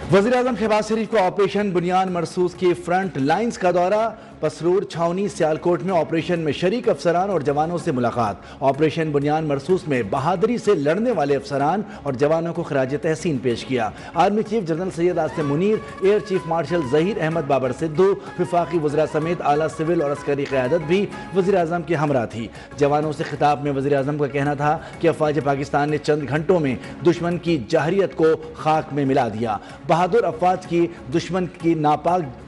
वज़ीर-ए-आज़म शहबाज शरीफ को ऑपरेशन बुनियान मरसूस की फ्रंट लाइन्स का दौरा। पसरूर, छावनी, सियालकोट में ऑपरेशन में शरीक अफसरान और जवानों से मुलाकात। ऑपरेशन बुनियान मरसूस में बहादुरी से लड़ने वाले अफसरान और जवानों को खराज तहसीन पेश किया। Army chief general Syed Asim Munir, air chief marshal Zaheer Ahmed Babar Sidhu, वफाकी वज़रा समेत आला सिविल और अस्करी क़यादत भी वज़ीर-ए-आज़म के हमरा थी। जवानों से खिताब में वज़ीर-ए-आज़म का कहना था कि अफ़वाज पाकिस्तान ने चंद घंटों में दुश्मन की जाहरियत को खाक में मिला दिया। बहादुर अफ़वाज की दुश्मन की नापाक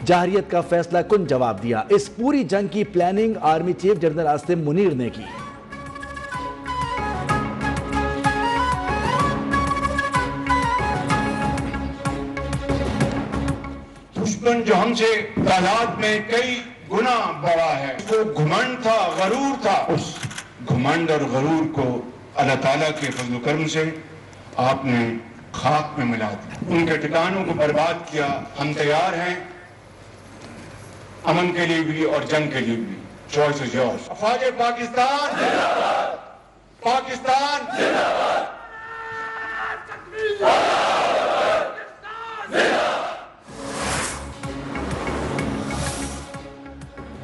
जाहरियत का फैसला कुन जवाब दिया। इस पूरी जंग की planning army chief general Asim Munir ने की। दुश्मन जो हमसे तादाद में कई गुना बड़ा है, वो घुमंड था, गरूर था। उस घुमंड और गरूर को अल्लाह ताला के फज़ल करम से आपने खाक में मिला दिया, उनके ठिकानों को बर्बाद किया। हम तैयार हैं अमन के लिए भी और जंग के लिए भी। Choice is yours. अफ़वाज पाकिस्तान जिंदाबाद, पाकिस्तान जिंदाबाद।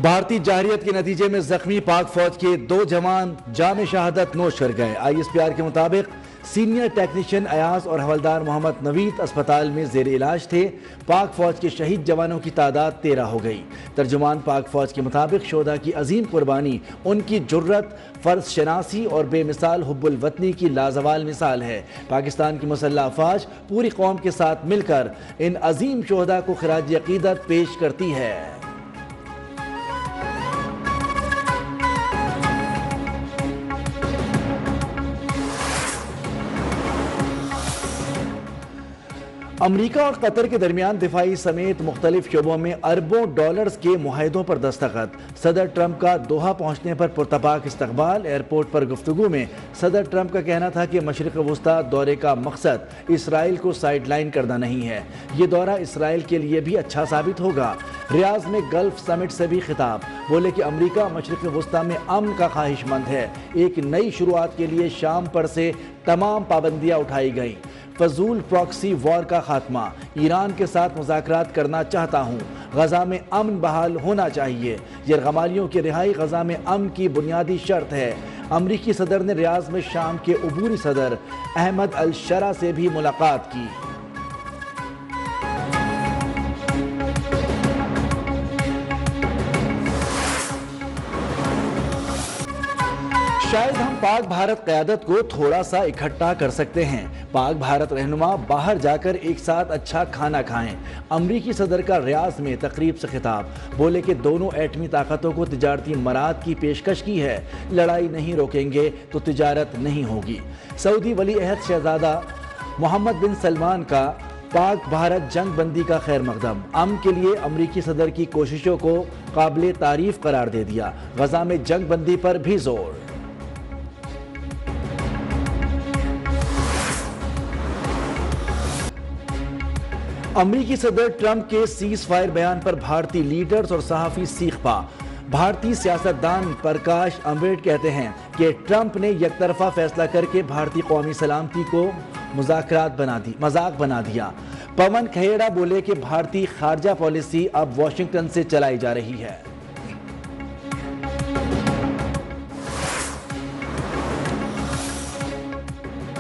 भारतीय जाहरियत के नतीजे में जख्मी पाक फौज के 2 जवान जाम शहादत नोश कर गए। ISPR के मुताबिक सीनियर टेक्नीशियन अयाज और हवलदार मोहम्मद नवीद अस्पताल में जेर इलाज थे। पाक फौज के शहीद जवानों की तादाद 13 हो गई। तर्जुमान पाक फौज के मुताबिक शोधा की अजीम कुर्बानी उनकी जुर्रत, फर्ज शनासी और बेमिसाल हुब्बुल वतनी की लाजवाल मिसाल है। पाकिस्तान की मुसल्लह अफवाज पूरी कौम के साथ मिलकर इन अजीम शोहदा को खराज अकीदत पेश करती है। अमरीका और कतर के दरमियान दिफाई समेत मुख्तलिफ शोबों में अरबों डॉलर्स के मुआहदों पर दस्तखत। सदर ट्रंप का दोहा पहुंचने पर पुरतपाक इस्तकबाल। एयरपोर्ट पर गुफ्तगू में सदर ट्रंप का कहना था कि मशरिक़ वुस्ता दौरे का मकसद इसराइल को साइडलाइन करना नहीं है। ये दौरा इसराइल के लिए भी अच्छा साबित होगा। रियाज में गल्फ समिट से भी खिताब। बोले कि अमरीका मशरिक़ वुस्ता में अमन का ख्वाहिशमंद है। एक नई शुरुआत के लिए शाम पर से तमाम पाबंदियाँ उठाई गईं। फजूल प्रॉक्सी वॉर का खात्मा। ईरान के साथ मुज़ाकरात करना चाहता हूँ। गजा में अमन बहाल होना चाहिए। यरगमालियों की रिहाई गजा में अमन की बुनियादी शर्त है। अमरीकी सदर ने रियाज में शाम के उबूरी सदर अहमद अल शरा से भी मुलाकात की। शायद हम पाक भारत क़यादत को थोड़ा सा इकट्ठा कर सकते हैं। पाक भारत रहनुमा बाहर जाकर एक साथ अच्छा खाना खाएं। अमरीकी सदर का रियाज में तकरीब से खिताब। बोले कि दोनों एटमी ताकतों को तिजारती मराद की पेशकश की है। लड़ाई नहीं रोकेंगे तो तिजारत नहीं होगी। सऊदी वली अहद शहजादा मोहम्मद बिन सलमान का पाक भारत जंग बंदी का खैर मकदम। अमन के लिए अमरीकी सदर की कोशिशों को काबिल तारीफ करार दे दिया। गजा में जंग बंदी पर भी जोर। अमरीकी सदर ट्रंप के सीज फायर बयान पर भारतीय लीडर्स और सहाफ़ी सीख पा। भारतीय सियासतदान प्रकाश अम्बेड कहते हैं कि ट्रंप ने यकतरफा फैसला करके भारतीय कौमी सलामती को मजाक बना दिया। पवन खेड़ा बोले कि भारतीय खारजा पॉलिसी अब वाशिंगटन से चलाई जा रही है।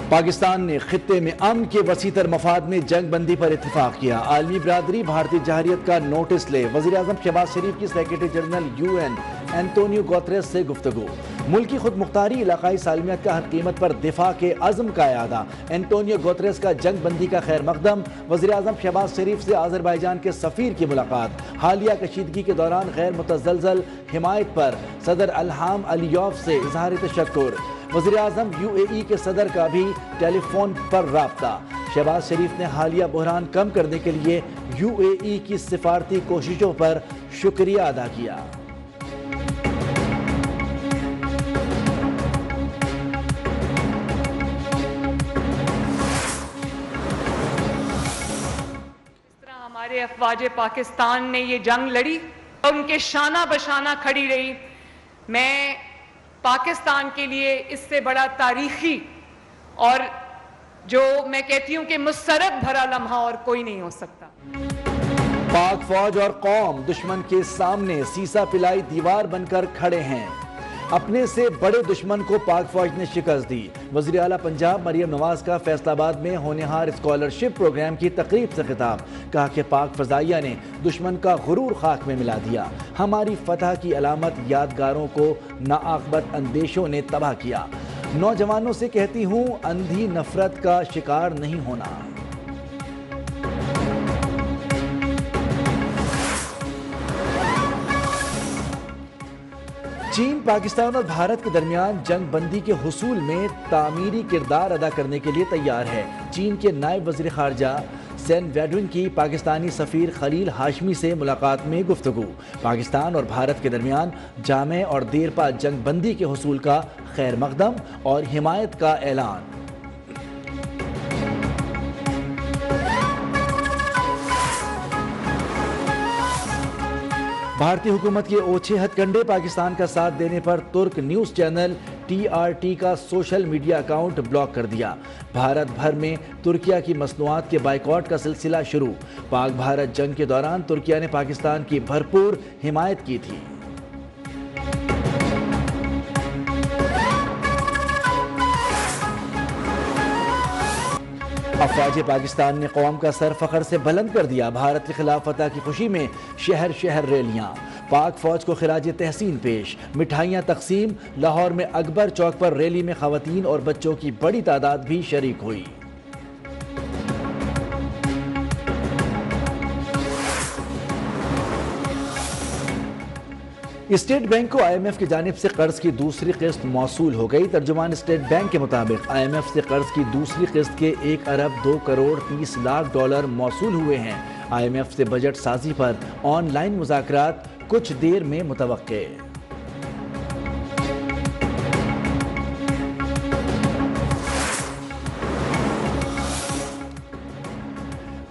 पाकिस्तान ने खित्ते में अमन के वसीतर मफाद में जंग बंदी पर इत्तेफाक किया। आलमी बरादरी भारतीय जाहरियत का नोटिस ले। वज़ीर-ए-आज़म शहबाज शरीफ की secretary general UN Antonio Guterres से गुफ्तगू। मुल्की खुद मुख्तारी इलाकाई सालमियत का हर कीमत पर दिफा के अज़्म का यादा। एंटोनियो गुतेरेस का जंग बंदी का खैर मकदम। वज़ीर-ए-आज़म शहबाज शरीफ से आज़रबाईजान के सफ़ीर की मुलाकात। हालिया कशीदगी के दौरान गैर मुतज़लज़ल हिमायत पर सदर इल्हाम अलियव से इज़हार तशक्कुर। वज़ीर-ए-आज़म UAE के सदर का भी टेलीफोन पर राब्ता। शहबाज शरीफ ने हालिया बहरान कम करने के लिए UAE की सिफारती कोशिशों पर शुक्रिया अदा किया। हमारे अफ़वाज पाकिस्तान ने ये जंग लड़ी और उनके शाना बशाना खड़ी रही। मैं पाकिस्तान के लिए इससे बड़ा तारीखी और जो मैं कहती हूं कि मुसरत भरा लम्हा और कोई नहीं हो सकता। पाक फौज और कौम दुश्मन के सामने सीसा पिलाई दीवार बनकर खड़े हैं। अपने से बड़े दुश्मन को पाक फौज ने शिकस्त दी। वज़ीर आला पंजाब मरियम नवाज का फैसलाबाद में होनेहार स्कॉलरशिप प्रोग्राम की तकरीब से खिताब। कहा कि पाक फजाइया ने दुश्मन का गुरूर खाक में मिला दिया। हमारी फतह की अलामत यादगारों को नाआक़बत अंदेशों ने तबाह किया। नौजवानों से कहती हूँ अंधी नफरत का शिकार नहीं होना। चीन पाकिस्तान और भारत के दरमियान जंग बंदी के हुसूल में तामीरी किरदार अदा करने के लिए तैयार है। चीन के नायब वज़ीर ख़ारजा सेन वेडुन की पाकिस्तानी सफ़ीर खलील हाशमी से मुलाकात में गुफ्तगू। पाकिस्तान और भारत के दरमियान जामे और देरपा जंग बंदी के हुसूल का खैर मकदम और हिमायत का ऐलान। भारतीय हुकूमत के ओछे हथकंडे पाकिस्तान का साथ देने पर तुर्क न्यूज़ चैनल TRT का सोशल मीडिया अकाउंट ब्लॉक कर दिया। भारत भर में तुर्किया की मसनूआत के बाइकॉट का सिलसिला शुरू। पाक भारत जंग के दौरान तुर्किया ने पाकिस्तान की भरपूर हिमायत की थी। अफवाज पाकिस्तान ने कौम का सर फखर से बुलंद कर दिया। भारत के खिलाफ फतह की खुशी में शहर शहर रैलियां। पाक फौज को खिराज तहसीन पेश। मिठाइयां तकसीम। लाहौर में अकबर चौक पर रैली में खवातीन और बच्चों की बड़ी तादाद भी शरीक हुई। स्टेट बैंक को IMF की जानिब से कर्ज की दूसरी किस्त मौसूल हो गई। तर्जुमान स्टेट बैंक के मुताबिक IMF से कर्ज की दूसरी किस्त के 1 अरब 2 करोड़ 30 लाख डॉलर मौसूल हुए हैं। IMF से बजट साजी पर ऑनलाइन मुज़ाकरात कुछ देर में मुतवक्के।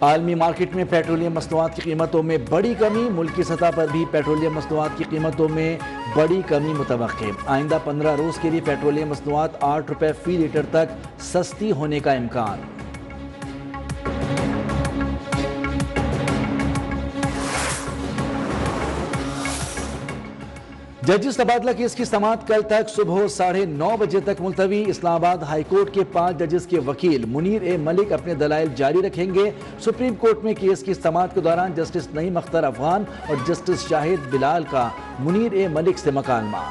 आलमी मार्केट में पेट्रोलियम मसनूआत की कीमतों में बड़ी कमी। मुल्की सतह पर भी पेट्रोलियम मसनूआत की कीमतों में बड़ी कमी मुतवक्के। आइंदा 15 रोज़ के लिए पेट्रोलियम मसनूआत 8 रुपए फी लीटर तक सस्ती होने का इम्कान। जजिस तबादला केस की समाअत कल तक सुबह 9:30 बजे तक मुलतवी। इस्लामाबाद हाई कोर्ट के 5 जजेस के वकील मुनीर ए मलिक अपने दलाइल जारी रखेंगे। सुप्रीम कोर्ट में केस की समाअत के दौरान जस्टिस नईम अख्तर अफगान और जस्टिस शाहिद बिलाल का मुनीर ए मलिक से मकालमा।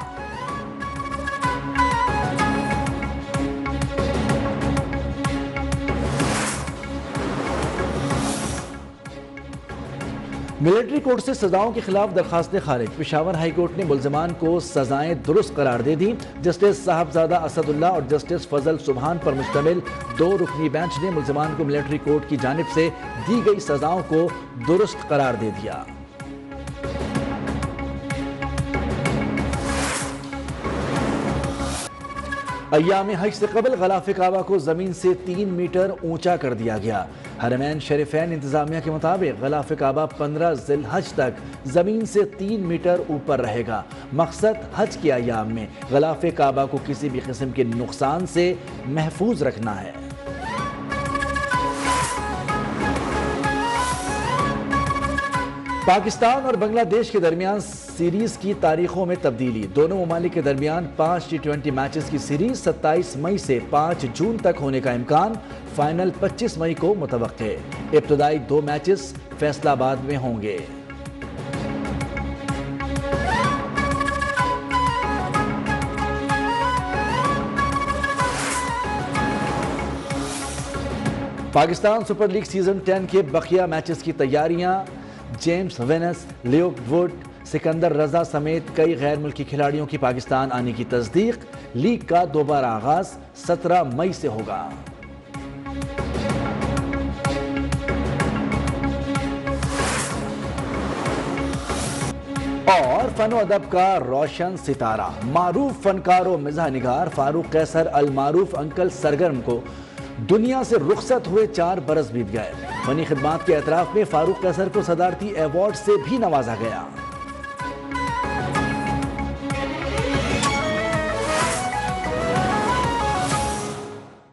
मिलिट्री कोर्ट से सजाओं के खिलाफ दरखास्तें खारिज। पेशावर हाई कोर्ट ने मुल्जिमान को सजाएं दुरुस्त करार दे दी। जस्टिस साहबजादा असदुल्ला और जस्टिस फजल सुबहान पर मुश्तमिल 2 रुकनी बेंच ने मुल्जिमान को मिलिट्री कोर्ट की जानिब से दी गई सजाओं को दुरुस्त करार दे दिया। अय्याम हज से कबल गलाफ़े काबा को ज़मीन से 3 मीटर ऊंचा कर दिया गया। हरमैन शरीफैन इंतज़ामिया के मुताबिक गलाफ़े काबा 15 ज़िलहज तक ज़मीन से 3 मीटर ऊपर रहेगा। मकसद हज के अय्याम में गलाफ़े काबा को किसी भी किस्म के नुकसान से महफूज रखना है। पाकिस्तान और बांग्लादेश के दरमियान सीरीज की तारीखों में तब्दीली। दोनों ममालिक के दरमियान 5 T20 मैचेस की सीरीज 27 मई से 5 जून तक होने का इम्कान। फाइनल 25 मई को मुतवक्के। इब्तदाई 2 मैचेस फैसलाबाद में होंगे। पाकिस्तान सुपर लीग सीजन 10 के बकिया मैचेस की तैयारियां। James Vince, Leo Wood, Sikandar Raza समेत कई गैर मुल्की खिलाड़ियों की पाकिस्तान आने की तस्दीक। लीग का दोबारा आगाज 17 मई से होगा। और फन अदब का रोशन सितारा, मारूफ फनकार व मिज़ाह निगार फारूक कैसर अल मारूफ अंकल सरगर्म को दुनिया से रुखसत हुए 4 बरस बीत गए। फनी खिदमात के एतराफ में फारूक कैसर को सदारती अवार्ड से भी नवाजा गया।